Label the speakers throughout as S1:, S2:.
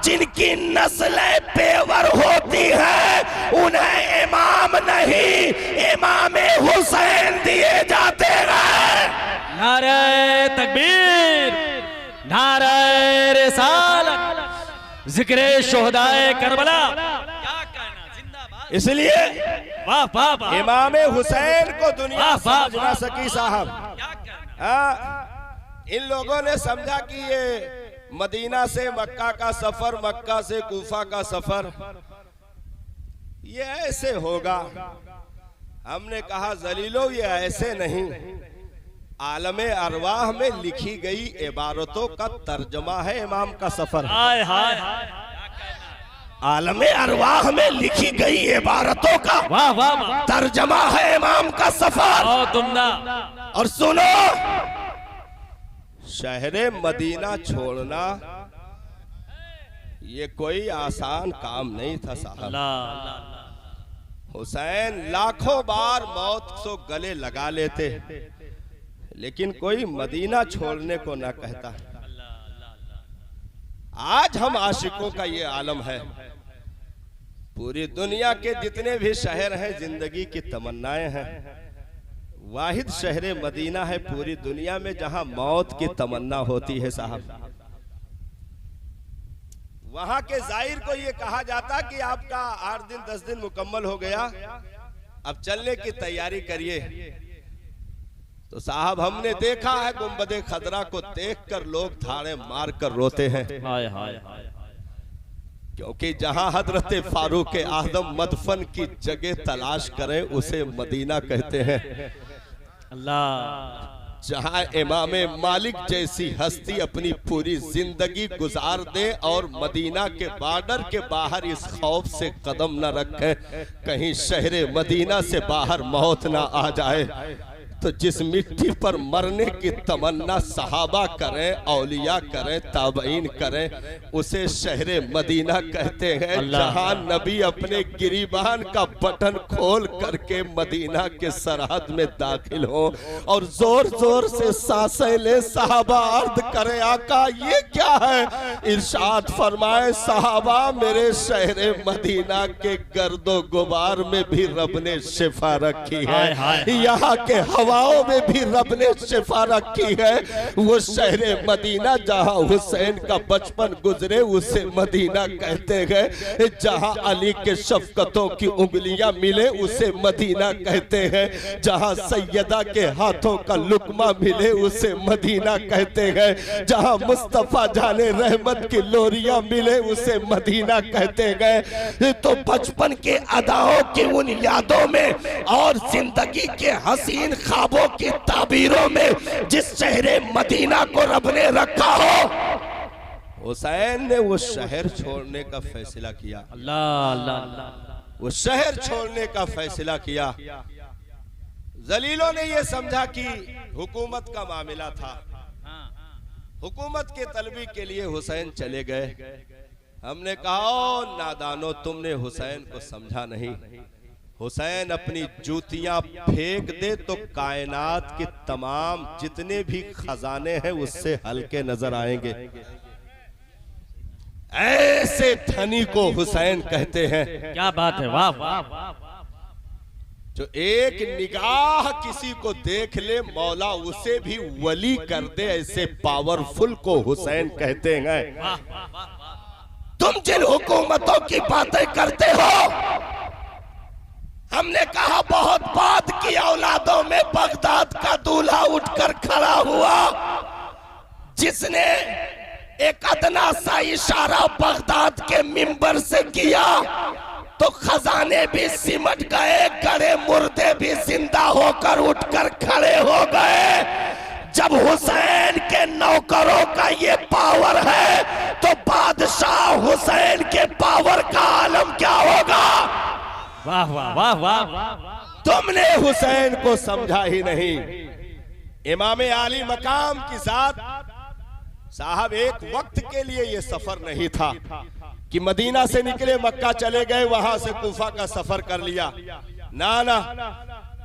S1: जिनकी नस्लें पेवर होती हैं उन्हें इमाम नहीं इमाम हुसैन दिए जाते हैं।
S2: नारे तकबीर, नारे रिसालत, जिक्रे शोहदाए करबला। क्या कहना, जिंदाबाद।
S1: इसलिए
S2: वाह वाह वाह,
S1: इमाम हुसैन को दुनिया
S2: वाह, वाह,
S1: समझ ना सकी साहब।
S2: क्या कहना।
S1: इन लोगों ने समझा कि ये मदीना से मक्का का सफर, मक्का से कूफा का सफर ये ऐसे होगा। हमने कहा जलीलो ये ऐसे नहीं, आलमे अरवाह में लिखी गई इबारतों का तर्जमा है इमाम का सफर।
S2: हाय हाय,
S1: आलमे अरवाह में लिखी गई इबारतों का
S2: वाह वाह वाह,
S1: तर्जमा है इमाम का सफर।
S2: और तुमना।
S1: और सुनो, शहरे मदीना छोड़ना ये कोई आसान काम नहीं था साहब।
S2: अल्लाह,
S1: हुसैन लाखों बार मौत को गले लगा लेते, लेकिन कोई मदीना छोड़ने को ना कहता। आज हम आशिकों का ये आलम है। पूरी दुनिया के जितने भी शहर हैं जिंदगी की तमन्नाएं हैं, वाहिद शहर मदीना है पूरी दुनिया में जहां मौत की तमन्ना होती है साहब। वहां के जाहिर को ये कहा जाता कि आपका 8 दिन 10 दिन मुकम्मल हो गया, अब चलने की तैयारी करिए। तो साहब हमने देखा है गुंबदे खदरा को देखकर लोग धाड़े मार कर रोते हैं।
S2: हाय हाय हाय,
S1: क्योंकि जहां हजरत फारूक आजम मदफन की जगह तलाश करें उसे मदीना कहते हैं।
S2: अल्लाह,
S1: जहां इमाम मालिक जैसी हस्ती अपनी पूरी जिंदगी गुजार दे और मदीना के बॉर्डर के बाहर इस खौफ से कदम न रखे कहीं शहर मदीना से बाहर मौत ना आ जाए। तो जिस मिट्टी पर मरने की तमन्ना सहाबा करें, औलिया करें, ताबईन करें, उसे शहर मदीना कहते हैं। जहां नबी अपने गिरीबान का बटन खोल करके मदीना के सरहद में दाखिल हो और जोर जोर से सांसें ले, सहाबा अर्ज करे आका ये क्या है? इरशाद फरमाए सहाबा मेरे शहर मदीना के गर्दो गुबार में भी रब ने शिफा रखी है, यहाँ के हवाओं में भी रब ने शिफा रखी है। वो शहर मदीना जहां हुसैन का बचपन गुजरे उसे मदीना कहते हैं। जहां अली के शफकतों की उंगलियां मिले उसे मदीना कहते हैं। जहां सैयदा के हाथों का लुकमा मिले उसे मदीना कहते हैं। जहां मुस्तफा जाने रहमत की लोरियां मिले उसे मदीना कहते गए। तो बचपन के अदाओं की उन यादों में और जिंदगी के हसीन ख्वाबों की ताबीरों में जिस शहर मदीना को रब ने रखा हो, हुसैन ने वो शहर छोड़ने का फैसला किया।
S2: अल्लाह अल्लाह,
S1: वो शहर छोड़ने का फैसला किया। जलीलों ने ये समझा कि हुकूमत का मामला था, हुकूमत के तलबी के लिए हुसैन चले गए। हमने कहा ओ नादानो तुमने हुसैन को समझा नहीं। हुसैन अपनी जूतियां फेंक दे तो कायनात के तमाम जितने भी खजाने हैं उससे हल्के नजर आएंगे। ऐसे धनी को हुसैन कहते हैं।
S2: क्या बात है, वाह वाह,
S1: जो एक निगाह किसी को देख ले मौला उसे भी वली कर दे, ऐसे पावरफुल को हुसैन कहते हैं। तुम जिन हुकूमतों की बातें करते हो, हमने कहा बहुत बाद की औलादों में बगदाद का दूल्हा उठकर खड़ा हुआ जिसने एक अदना सा इशारा बगदाद के मिंबर से किया तो खजाने भी सिमट गए, गड़े मुर्दे भी जिंदा होकर उठकर खड़े हो गए। जब हुसैन के नौकरों का ये पावर है तो बादशाह हुसैन के पावर का आलम क्या होगा?
S2: वाह वाह वाह वाह,
S1: तुमने हुसैन को समझा ही नहीं। इमाम आली मकाम की जात साहब एक वक्त के लिए ये सफर नहीं था कि मदीना से निकले मक्का चले गए वहां से कूफा का सफर कर लिया। ना ना,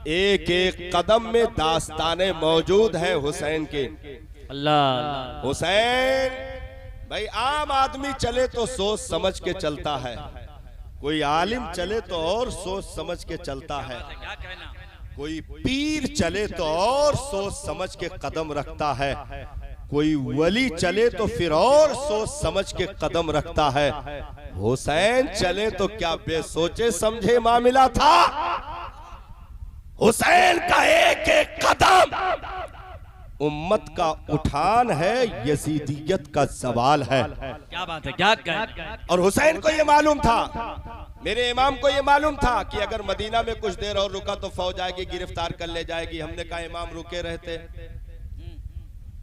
S1: एक एक कदम में दास्ताने मौजूद है हुसैन के।
S2: अल्लाह,
S1: हुसैन भाई आम आदमी चले तो सोच समझ के चलता है, कोई आलिम चले तो और सोच समझ के चलता है, कोई पीर चले तो और सोच समझ के कदम रखता है, कोई वली चले तो फिर और सोच समझ के कदम रखता है। हुसैन चले तो क्या बेसोचे समझे मामला था। हुसैन का एक एक कदम उम्मत का उठान है, यजीदियत का सवाल है।
S2: क्या बात है, क्या कहें।
S1: और हुसैन को ये मालूम था, मेरे इमाम को ये मालूम था कि अगर मदीना में कुछ देर और रुका तो फौज आएगी, गिरफ्तार कर ले जाएगी। हमने कहा इमाम रुके रहते,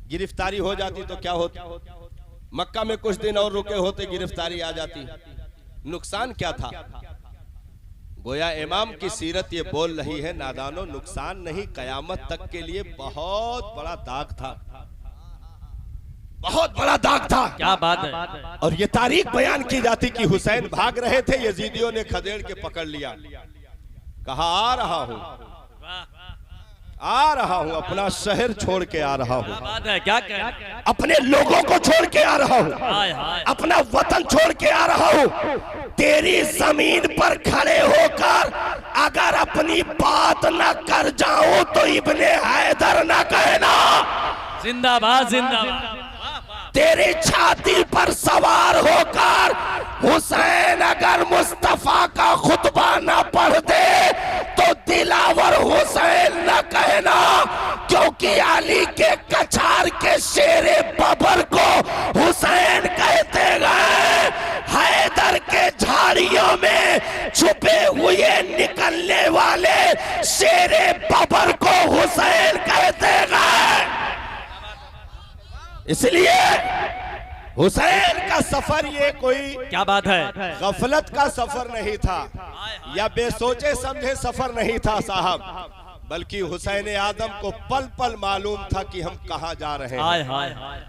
S1: गिरफ्तारी हो जाती तो क्या होता। मक्का में कुछ दिन और रुके होते, गिरफ्तारी आ जाती। नुकसान क्या था। गोया इमाम की सीरत ये बोल रही है, नादानो नुकसान नहीं, कयामत तक के लिए बहुत बड़ा दाग था, बहुत बड़ा दाग था।
S2: क्या बात है।
S1: और ये तारीख बयान की जाती कि हुसैन भाग रहे थे, यजीदियों ने खदेड़ के पकड़ लिया, कहा आ रहा हूं, आ रहा हूं, अपना शहर छोड़ के आ रहा हूं,
S2: बात है, क्या कहें।
S1: अपने लोगों को छोड़ के आ रहा हूं,
S2: हाय हाय।
S1: अपना वतन छोड़ के आ रहा हूं। तेरी जमीन पर खड़े होकर अगर अपनी बात न कर जाऊं तो इब्ने हैदर न कहना।
S2: जिंदाबाद जिंदाबाद।
S1: तेरी छाती पर सवार होकर हुसैन अगर मुस्तफा का खुतबा न पढ़ दे तो दिलावर हुसैन न कहना, क्योंकि अली के कछार के शेरे बबर को हुसैन कहते गए। हैदर के झाड़ियों में छुपे हुए निकलने वाले शेरे बबर को हुसैन कहते गए। इसलिए हुसैन का सफर ये कोई
S2: क्या बात है।
S1: गफलत का सफर नहीं था या बेसोचे समझे सफर नहीं था साहब, बल्कि हुसैन आदम को पल पल मालूम था कि हम कहां जा रहे हैं।
S2: हाय हाय हाय।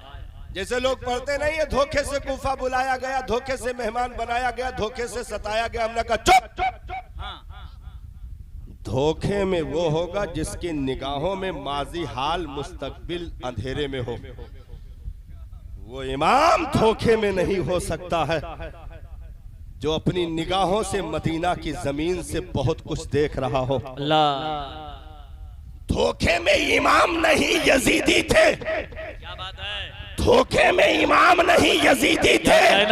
S1: जैसे लोग पढ़ते नहीं है, धोखे से कूफा बुलाया गया, धोखे से मेहमान बनाया गया, धोखे से सताया गया। हमने कहा चुप। धोखे में वो होगा जिसकी निगाहों में माजी हाल मुस्तकबिल अंधेरे में हो। वो इमाम धोखे में नहीं हो सकता है जो अपनी निगाहों से मदीना की जमीन से बहुत कुछ देख रहा हो।
S2: अल्लाह।
S1: धोखे में इमाम नहीं यजीदी थे।
S2: क्या बात है।
S1: धोखे में इमाम नहीं यजीदी थे,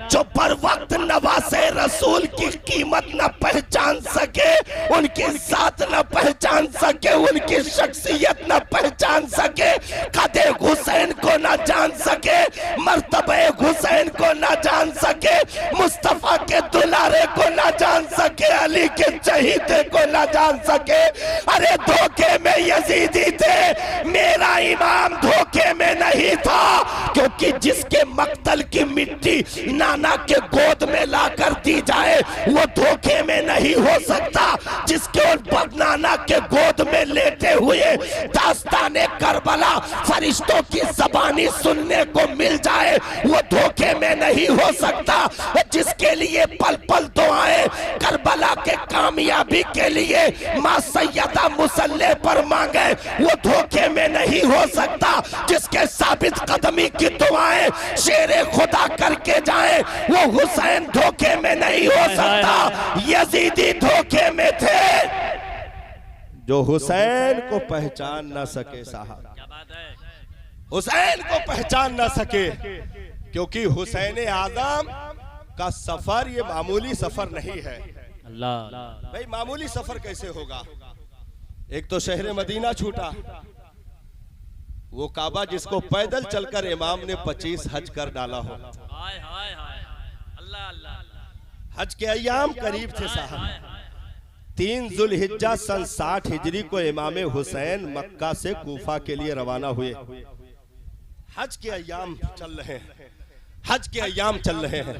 S1: जो पर वक्त नवासे रसूल की कीमत न पहचान सके, उनकी जात न पहचान सके, उनकी शख्सियत न पहचान सके, कदे हुसैन को न जान सके, मर्तबे हुसैन को न जान सके, मुस्तफा के दुलारे को न जान सके, अली के चहीते को न जान सके। अरे धोखे में यजीदी थे, मेरा इमाम धोखे में नहीं था, क्योंकि जिसके मक्तल की मिट्टी नाना के गोद में लाकर दी जाए वो धोखे में नहीं हो सकता। जिसके नाना के गोद में लेटे हुए दास्ताने करबला फरिश्तों की ज़बानी सुनने को मिल जाए वो धोखे में नहीं हो सकता। जिसके लिए पल पल दुआएं करबला के कामयाबी के लिए मां सैयदा मुसल्ले पर मांगे वो धोखे में नहीं हो सकता। जिसके साबित कदमी की दुआएं शेरे खुदा करके जाए वो हुसैन धोखे में नहीं हो सकता। यजीदी धोखे में थे जो हुसैन को पहचान न सके साहब, हुसैन को पहचान न सके, क्योंकि हुसैन आदम का सफर ये मामूली सफर नहीं है।
S2: अल्लाह।
S1: भाई मामूली सफर कैसे होगा। एक तो शहर मदीना छूटा, वो काबा जिसको पैदल चलकर इमाम ने 25 हज कर डाला हो।
S2: हाय हाय हाय। अल्लाह अल्लाह।
S1: हज के अय्याम करीब थे साहब। 3 जुल्हिज्जा सन 60 हिजरी को इमाम हुसैन मक्का से कूफा के लिए रवाना हुए। हज के अय्याम चल रहे हैं, हज के अय्याम चल रहे हैं।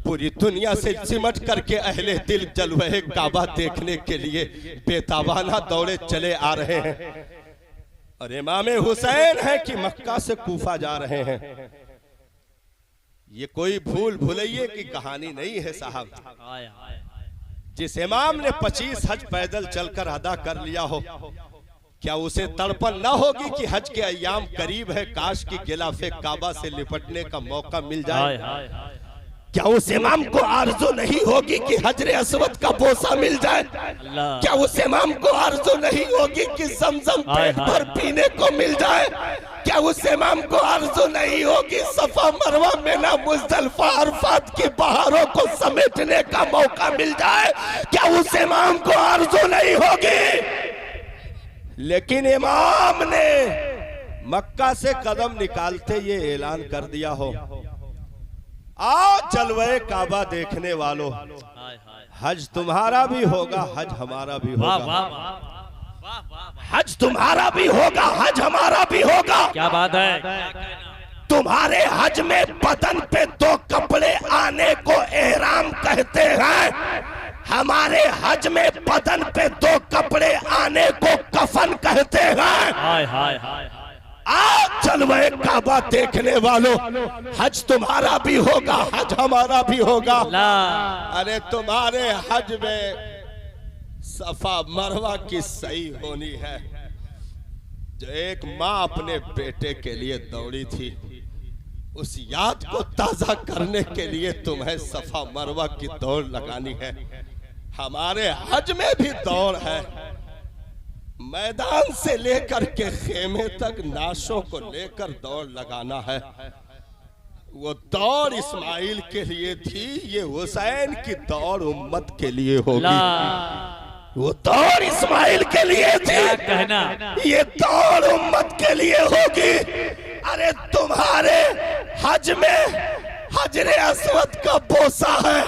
S1: पूरी दुनिया से सिमट करके अहले दिल जलवे काबा देखने के लिए बेतावाना दौड़े चले आ रहे हैं। और इमाम हुसैन है कि मक्का से कूफा जा रहे हैं। ये कोई भूल भुलैये की कहानी नहीं है साहब। जिस इमाम ने 25 हज पैदल चलकर अदा कर लिया हो, क्या उसे तड़पन न होगी कि हज के अय्याम करीब है, काश की गिलाफे काबा से लिपटने का मौका मिल जाए? क्या उस इमाम को आरज़ू नहीं होगी कि हजरे अस्वद का बोसा मिल जाए? क्या उस इमाम को आरज़ू नहीं होगी कि ज़मज़म पेट भर पीने को मिल जाए? क्या उस इमाम को आरज़ू नहीं होगी सफा मरवा मिना मुज़दलिफ़ा अरफात की बहारों को समेटने का मौका मिल जाए? क्या उस इमाम को आरज़ू नहीं होगी? लेकिन इमाम ने मक्का से कदम निकालते ये ऐलान कर दिया हो, आओ जलवे काबा देखने वालों, हज तुम्हारा भी होगा, हज हमारा भी होगा। हज तुम्हारा भी होगा, हज हमारा भी होगा।
S2: क्या बात है?
S1: तुम्हारे हज में बदन पे 2 कपड़े आने को एहराम कहते हैं, हमारे हज में बदन पे 2 कपड़े आने को कफन कहते हैं।
S2: हाय हाय हाय।
S1: आज जलवे काबा देखने वालों, हज तुम्हारा भी होगा, हज हमारा भी होगा। अरे तुम्हारे हज में सफा मरवा की सही होनी है। जो एक माँ अपने बेटे के लिए दौड़ी थी, उस याद को ताजा करने के लिए तुम्हें सफा मरवा की दौड़ लगानी है। हमारे हज में भी दौड़ है, मैदान से लेकर के खेमे तक नाशों को लेकर दौड़ लगाना है। वो दौड़ इस्माइल के लिए थी, ये हुसैन की दौड़ उम्मत के लिए होगी। वो दौड़ इस्माइल के लिए थी, ये दौड़ उम्मत के लिए होगी। अरे तुम्हारे हज में हजरे अस्वद का बोसा है,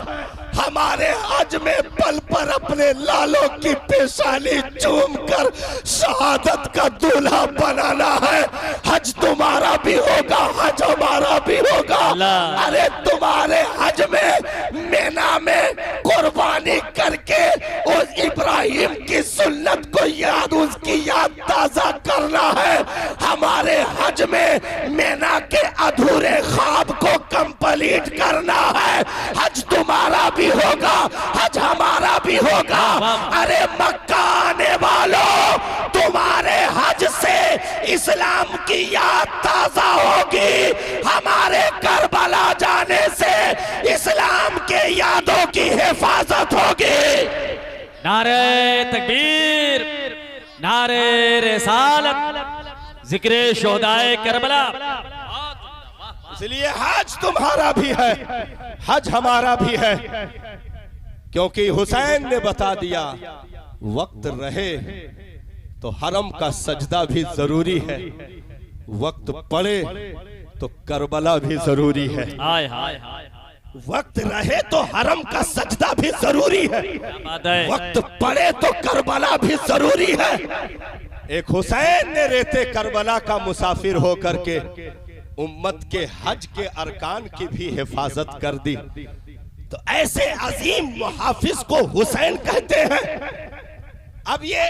S1: हमारे हज में पल पर अपने लालों की पेशानी चूम कर शहादत का दूल्हा बनाना है। हज तुम्हारा भी होगा, हज हमारा भी होगा। अरे तुम्हारे हज में मेना में कुर्बानी करके उस इब्राहिम की सुन्नत को याद, उसकी याद ताजा करना है। हमारे हज में मेना के अधूरे ख्वाब को कंप्लीट करना है। हज तुम्हारा भी होगा, हज हमारा भी होगा। अरे मक्का आने वालों, तुम्हारे हज से इस्लाम की याद ताजा होगी। हमारे करबला जाने से इस्लाम के यादों की हिफाजत होगी।
S2: नारे तकबीर, नारे रिसालत, जिक्रे शोहदाए करबला।
S1: इसलिए हज तुम्हारा भी है, हज हमारा भी है, क्योंकि हुसैन ने बता दिया वक्त रहे तो हरम का सजदा भी जरूरी है, वक्त पड़े तो करबला भी जरूरी है।
S2: हाय हाय हाय।
S1: वक्त रहे तो हरम का सजदा भी जरूरी है, वक्त पड़े तो करबला भी जरूरी है। एक हुसैन ने रेते करबला का मुसाफिर होकर के उम्मत के हज के अरकान की भी हिफाजत कर दी। तो ऐसे अजीम मुहाफिज को हुसैन कहते हैं। अब ये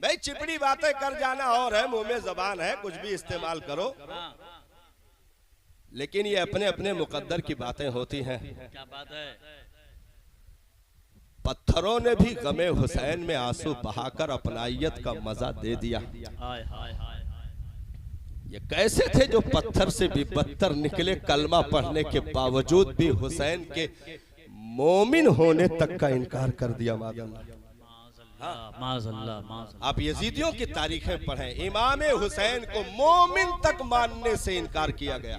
S1: भाई चिपड़ी बातें कर जाना और है, मुंह में जबान है, कुछ भी इस्तेमाल करो, लेकिन ये अपने अपने मुकद्दर की बातें होती हैं।
S2: क्या बात है?
S1: पत्थरों ने भी गमे हुसैन में आंसू बहाकर अपनाइयत का मजा दे दिया।
S2: हाय हाय हाय।
S1: ये कैसे थे जो पत्थर से भी बदतर निकले, कलमा पढ़ने के बावजूद भी हुसैन के मोमिन होने तक का इनकार कर दिया। आप यजीदियों की तारीखें पढ़ें, इमाम हुसैन को मोमिन तक मानने से इनकार किया गया,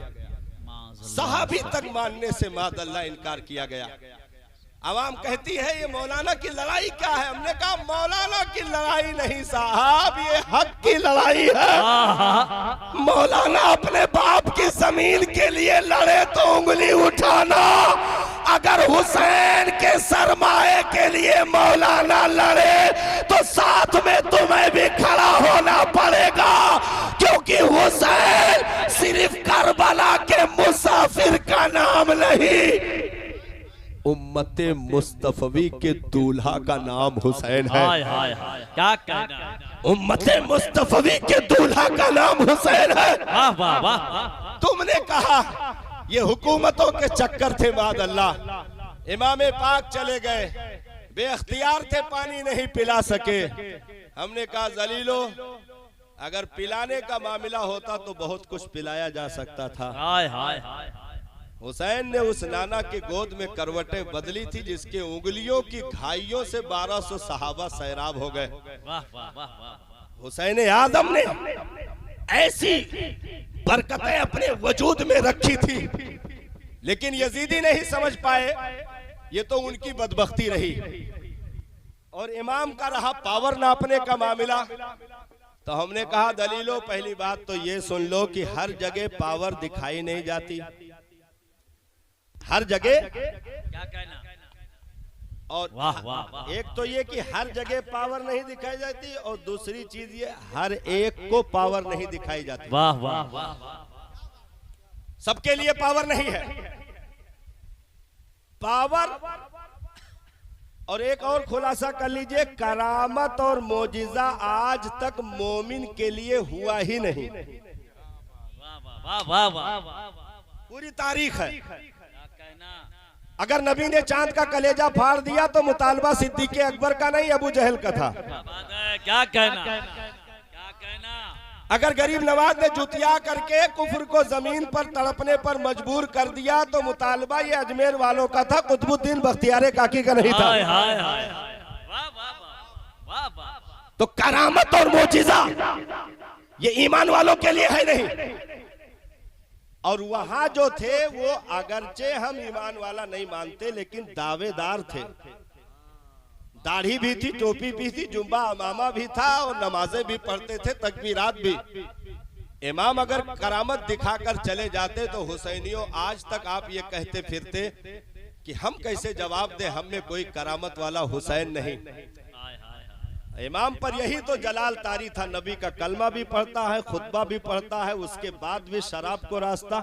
S1: सहाबी तक मानने से मादल्ला इनकार किया गया। आवाम कहती है ये मौलाना की लड़ाई क्या है? हमने कहा मौलाना की लड़ाई नहीं साहब, ये हक की लड़ाई है। मौलाना अपने बाप की जमीन के लिए लड़े तो उंगली उठाना, अगर हुसैन के सरमाए के लिए मौलाना लड़े तो साथ में तुम्हें भी खड़ा होना पड़ेगा, क्योंकि हुसैन सिर्फ करबला के मुसाफिर का नाम नहीं, उम्मते मुस्तफवी के दूल्हा का नाम हुसैन है।
S2: हाय हाय हाय। क्या कहना है?
S1: उम्मते मुस्तफवी के दूल्हा का नाम हुसैन है।
S2: वाह वाह वाह।
S1: तुमने कहा ये हुकूमतों के चक्कर थे, मादअल्लाह इमाम पाक चले गए, बेअख्तियार थे, पानी नहीं पिला सके, हमने कहा जलीलो, अगर पिलाने का मामला होता तो बहुत कुछ पिलाया जा सकता था।
S2: हाय हाय हाय।
S1: हुसैन ने उस नाना के गोद में करवटें बदली थी जिसके उंगलियों की घाइयों से 1200 सहाबा सैराब हो गए।
S2: वाह वाह वाह वाह।
S1: हुसैन आदम ने ऐसी बरकतें अपने वजूद में रखी थी, लेकिन यजीदी नहीं समझ पाए। ये तो उनकी बदबख्ती रही। और इमाम का रहा पावर नापने का मामला। तो हमने कहा दलीलो, पहली बात तो ये सुन लो कि हर जगह पावर दिखाई नहीं जाती, हर जगह।
S2: क्या कहना।
S1: और
S2: वाह वाह वाह।
S1: एक तो ये कि हर जगह पावर नहीं दिखाई जाती, और दूसरी चीज ये हर एक को पावर नहीं दिखाई जाती।
S2: वाह वाह वाह।
S1: सबके लिए पावर नहीं है। पावर, और एक और खुलासा कर लीजिए, करामत और मोजिजा आज तक मोमिन के लिए हुआ ही नहीं।
S2: वाह वाह वाह वाह।
S1: पूरी तारीख है।
S2: क्या कहना।
S1: अगर नबी ने चांद का कलेजा फाड़ दिया तो मुतालबा सिद्दीक़ अकबर का नहीं, अबू जहल का था।
S2: क्या बात है। क्या कहना। क्या कहना।
S1: अगर गरीब नवाज ने जुतिया करके कुफ्र को जमीन पर तड़पने पर मजबूर कर दिया तो मुतालबा ये अजमेर वालों का था, कुतुबुद्दीन बख्तियार काकी का नहीं था।
S2: हाय हाय हाय। वाह वाह वाह वाह।
S1: तो करामत और मोजिजा ये ईमान वालों के लिए है नहीं। और वहां जो थे वो अगरचे हम ईमान वाला नहीं मानते, लेकिन दावेदार थे। दाढ़ी भी थी, टोपी भी थी, जुम्बा अमामा भी था, और नमाजें भी पढ़ते थे, तकबीरात भी। इमाम अगर करामत दिखाकर चले जाते तो हुसैनियों आज तक आप ये कहते फिरते कि हम कैसे जवाब दे, हम में कोई करामत वाला हुसैन नहीं। इमाम पर यही तो जलाल तारी था। नबी का कलमा भी पढ़ता है, खुतबा भी पढ़ता है, उसके बाद भी शराब को रास्ता,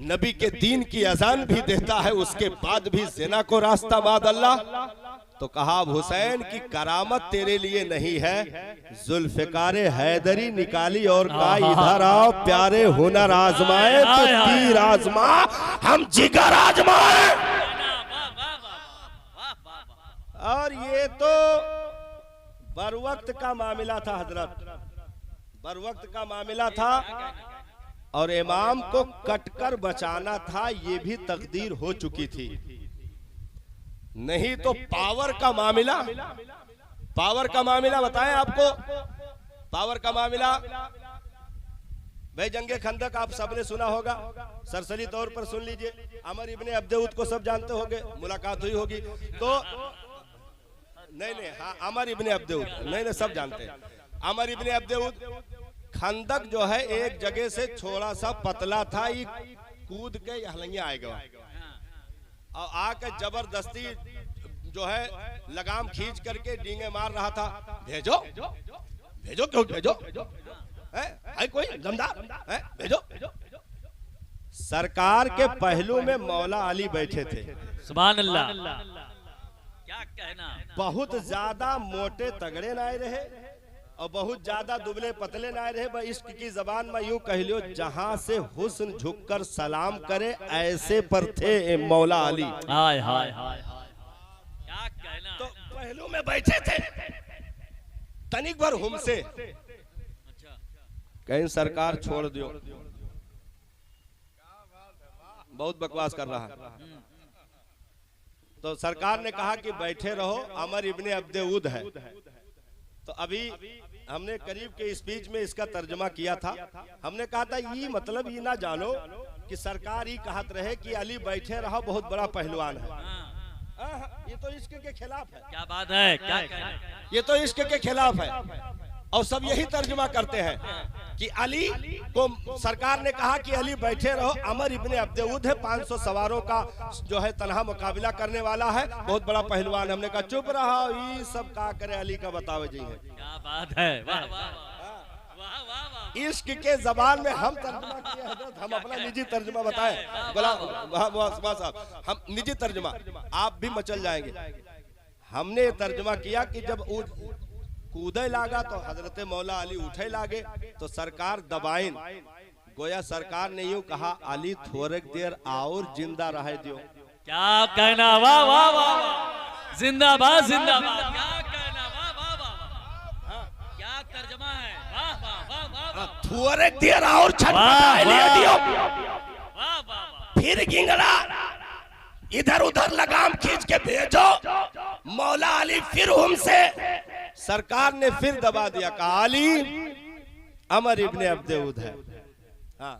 S1: नबी के दीन की अजान भी देता है, उसके बाद भी जिना को रास्ता। बाद अल्लाह तो कहा हुसैन की करामत तेरे लिए नहीं है, जुल्फिकारे हैदरी निकाली और कहा इधर आओ प्यारे, हुनर आजमाए तो तीर आजमा, हम जिगर आजमाए। और ये तो बरवक्त का मामला था हजरत, बरवक्त का मामला था। और इमाम को कटकर बचाना था, ये भी तकदीर हो चुकी थी। नहीं तो पावर का मामला, पावर का मामला बताएं आपको। पावर का मामला भाई, जंगे खंदक आप सबने सुना होगा, सरसरी तौर पर सुन लीजिए। अमर इब्ने अब्देउद को सब जानते होंगे, मुलाकात हुई होगी तो। नहीं, हाँ, अमर इब्ने अब्देउद, नहीं सब जानते हैं। अमर इब्ने अब्देउद, खंदक जो है एक जगह से थोड़ा सा पतला था, ये कूद के हलंगिया आएगा और आके जबरदस्ती जो है लगाम खींच करके डींगे मार रहा था। भेजो भेजो, क्यों भेजो, है कोई दमदार है, भेजो। सरकार के पहलू में मौला अली बैठे थे।
S2: सुभान अल्लाह। क्या कहना।
S1: बहुत ज्यादा मोटे तगड़े ना रहे और बहुत ज्यादा दुबले पतले ना रहे। इश्क की जबान में यूं कह लियो, जहां से हुस्न झुककर सलाम करे ऐसे पर थे मौला अली।
S2: हाय हाय हाय। क्या कहना।
S1: तो पहलू में बैठे थे, तनिक भर हमसे कहीं सरकार छोड़ दियो, बहुत बकवास कर रहा है। तो सरकार ने कहा कि बैठे रहो, अमर इब्ने अब्देउद है। तो अभी हमने करीब के स्पीच में इसका तर्जुमा किया था। हमने कहा था ये मतलब ये ना जानो कि सरकार ही कहत रहे कि अली बैठे रहो, बहुत बड़ा पहलवान है। ये तो इश्क के खिलाफ है।
S2: क्या बात है। क्या कहना।
S1: ये तो इश्क के खिलाफ है। और सब यही तर्जुमा करते हैं कि अली को सरकार ने कहा कि अली बैठे रहो, अमर इब्ने अब्देउद है, 500 सवारों का जो है तनहा मुकाबला करने वाला है, बहुत बड़ा पहलवान। हमने कहा चुप रहा, ये सब का करे, अली का बतावे जी है।
S2: क्या बात है। वाह वाह।
S1: इश्क के जबान में हम तर्जुमा किए हजरत, हम अपना निजी तर्जुमा बताएं। साहब हम निजी तर्जुमा, आप भी मचल जाएंगे। हमने तर्जुमा किया कि जब कूदे लागा तो हजरत मौला अली उठे लागे तो सरकार दबाइन, गोया सरकार ने यूं कहा अली थोड़क देर और जिंदा रहे दियो।
S2: क्या कहना। वाह वाह वाह। जिंदाबाद जिंदाबाद। क्या कहना। वाह वाह वाह।
S1: थोड़े देर और छटपटाए ले दियो।
S2: वाह वाह वाह
S1: फिर गिंगड़ा इधर उधर लगाम खींच के भेजो। मौला अली फिर हमसे सरकार ने फिर दबा दिया, कहा अली अमर इब्ने अब्देउद है, हाँ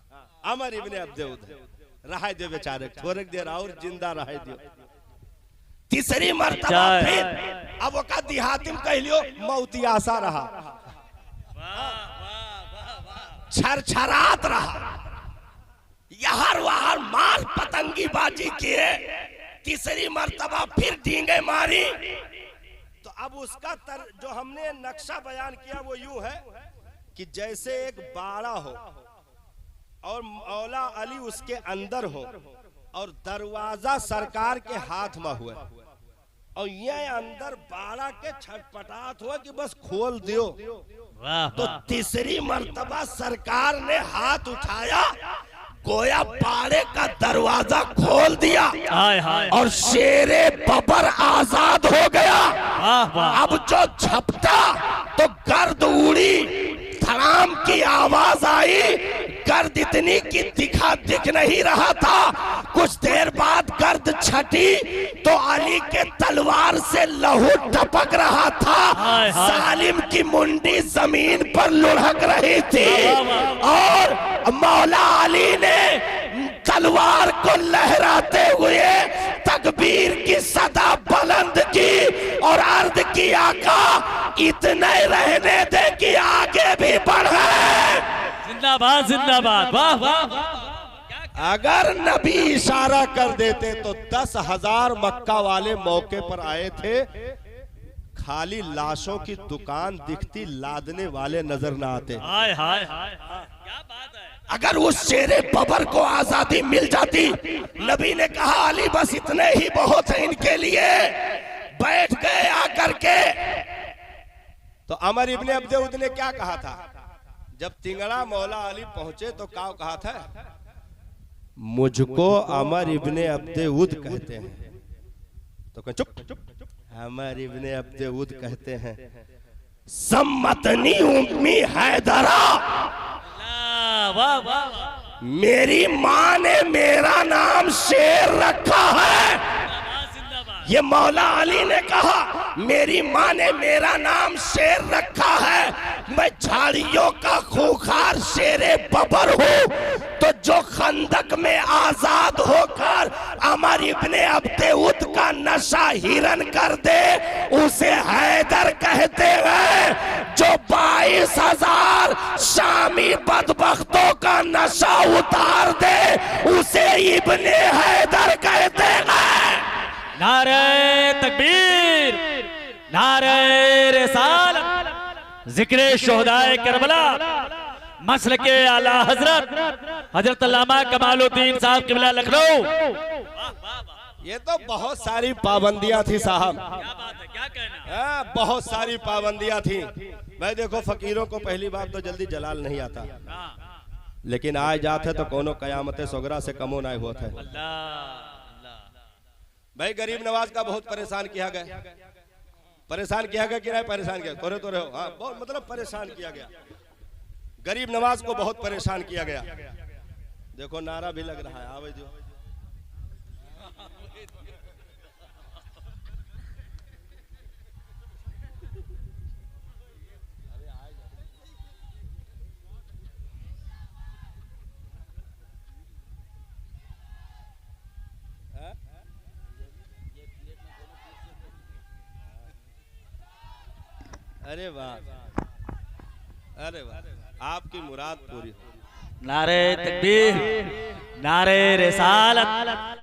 S1: अमर इब्ने अब्देउद है, रहा दे बेचारे थोड़ी देर और जिंदा रहा दियो। तीसरी मर्तबा फिर अब वो का दिहातिम कह लियो मौती आशा रहा, छरछरात रहा, यहार वहार मार पतंगी बाजी किए। तीसरी मर्तबा फिर डींगे मारी। तो अब उसका जो हमने नक्शा बयान किया वो यूं है कि जैसे एक बाड़ा हो और मौला अली उसके अंदर हो और दरवाजा सरकार के हाथ में हुए और ये अंदर बाड़ा के छटपटात हुआ कि बस खोल दियो। तो तीसरी मर्तबा सरकार ने हाथ उठाया, गोया बाड़े का दरवाजा खोल दिया और शेरे बबर आजाद हो गया। अब जो झपटा तो गर्द उड़ी, धड़ाम की आवाज आई, गर्द इतनी कि दिख नहीं रहा था। कुछ देर बाद गर्द छटी तो अली के तलवार से लहू टपक रहा था। सालिम की मुंडी जमीन पर लुढ़क रही थी और मौला अली ने तलवार को लहराते हुए तकबीर की सदा बुलंद की और अर्ज की, आका इतने रहने दे कि आगे भी बढ़े।
S2: जिंदाबाद जिंदाबाद, वाह वाह।
S1: अगर नबी इशारा कर देते तो 10,000 मक्का वाले मौके पर आए थे, खाली लाशों की दुकान दिखती, लादने वाले नजर ना आते।
S2: हाय हाय हाय, क्या बात है।
S1: अगर उस शेरे बबर को आजादी मिल जाती, नबी ने कहा अली बस इतने ही बहुत है इनके लिए, बैठ गए आकर के। तो अमर इब्ने अब्देउद ने क्या कहा था जब तिंगड़ा मौला अली पहुंचे तो क्या कहा था, मुझको अमर इब्ने अब्देउद कहते हैं। तो कह चुप, अमर इब्ने अब्देउद कहते हैं, सम्मतनी उम्मी हैदरा,
S2: वाह वाह।
S1: मेरी माँ ने मेरा नाम शेर रखा है। ये मौला अली ने कहा मेरी माँ ने मेरा नाम शेर रखा है, मैं झाड़ियों का खूंखार शेरे बबर हूँ। तो जो खंदक में आजाद होकर अमर इब्ने अब्देउद का नशा हिरन कर दे उसे हैदर कहते हैं। जो 22,000 शामी बदबख्तों का नशा उतार दे उसे इब्ने हैदर कहते हैं।
S2: नारे तकबीर, नारे रिसालत, जिक्र शोहदाए करबला, मसल के आला हजरत हजरत अल्लामा कमालुद्दीन साहब किबला लखनऊ।
S1: ये तो बहुत सारी पाबंदियां थी साहब,
S2: क्या बात है, क्या कहना।
S1: बहुत सारी पाबंदियां थी। भाई देखो फकीरों को पहली बात तो जल्दी जलाल नहीं आता, लेकिन आए जाते तो कोनो कयामत सोगरा से कमो ना होता है। भाई गरीब नवाज का बहुत परेशान किया गया, परेशान किया गया कि नहीं परेशान किया, तोरे तोरे हो, हाँ बहुत मतलब परेशान किया गया। गरीब नवाज को बहुत परेशान किया गया। देखो नारा भी लग रहा है, आवे जो अरे वाह, अरे वाह, आपकी मुराद पूरी।
S2: नारे तकबीर, नारे रिसालत।